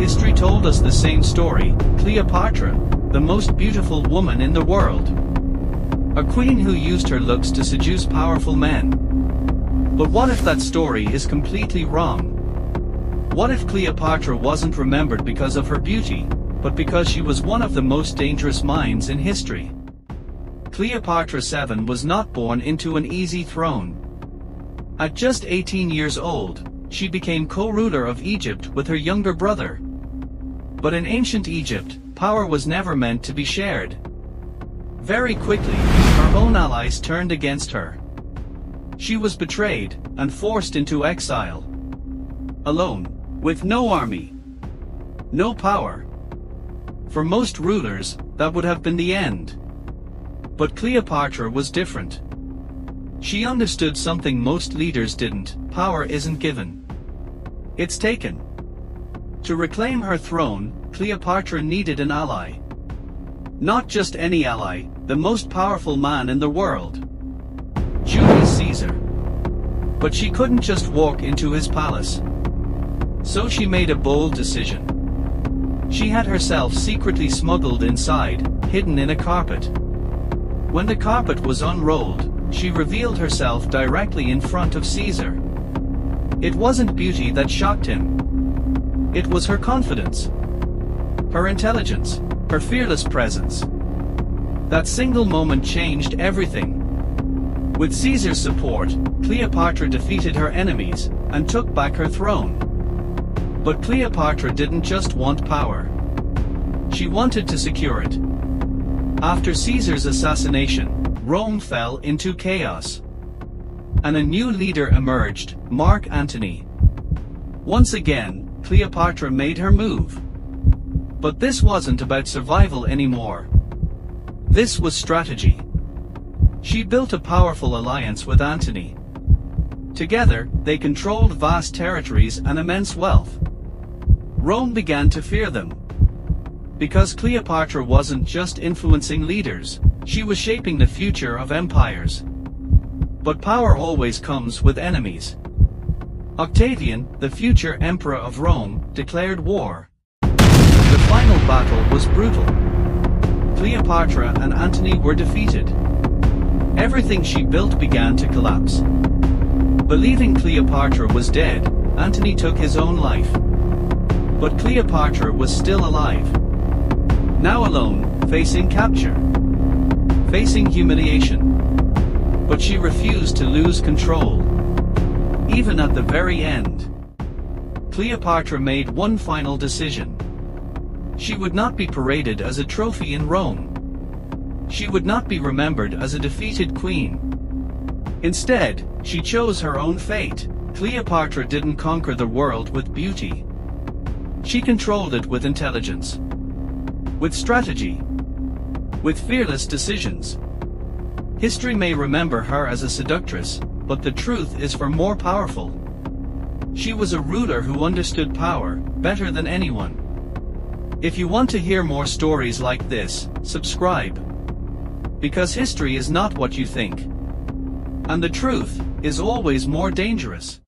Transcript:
history told us the same story: Cleopatra, the most beautiful woman in the world. A queen who used her looks to seduce powerful men. But what if that story is completely wrong? What if Cleopatra wasn't remembered because of her beauty, but because she was one of the most dangerous minds in history? Cleopatra VII was not born into an easy throne. At just 18 years old, she became co-ruler of Egypt with her younger brother. But in ancient Egypt, power was never meant to be shared. Very quickly, her own allies turned against her. She was betrayed and forced into exile. Alone, with no army, no power. For most rulers, that would have been the end. But Cleopatra was different. She understood something most leaders didn't: power isn't given. It's taken. To reclaim her throne, Cleopatra needed an ally. Not just any ally, the most powerful man in the world: Julius Caesar. But she couldn't just walk into his palace. So she made a bold decision. She had herself secretly smuggled inside, hidden in a carpet. When the carpet was unrolled, she revealed herself directly in front of Caesar. It wasn't beauty that shocked him. It was her confidence, her intelligence, her fearless presence. That single moment changed everything. With Caesar's support, Cleopatra defeated her enemies and took back her throne. But Cleopatra didn't just want power. She wanted to secure it. After Caesar's assassination, Rome fell into chaos. And a new leader emerged, Mark Antony. Once again, Cleopatra made her move. But this wasn't about survival anymore. This was strategy. She built a powerful alliance with Antony. Together, they controlled vast territories and immense wealth. Rome began to fear them. Because Cleopatra wasn't just influencing leaders, she was shaping the future of empires. But power always comes with enemies. Octavian, the future emperor of Rome, declared war. The final battle was brutal. Cleopatra and Antony were defeated. Everything she built began to collapse. Believing Cleopatra was dead, Antony took his own life. But Cleopatra was still alive. Now alone, facing capture. Facing humiliation. But she refused to lose control. Even at the very end, Cleopatra made one final decision. She would not be paraded as a trophy in Rome. She would not be remembered as a defeated queen. Instead, she chose her own fate. Cleopatra didn't conquer the world with beauty. She controlled it with intelligence, with strategy, with fearless decisions. History may remember her as a seductress, but the truth is far more powerful. She was a ruler who understood power better than anyone. If you want to hear more stories like this, subscribe. Because history is not what you think. And the truth is always more dangerous.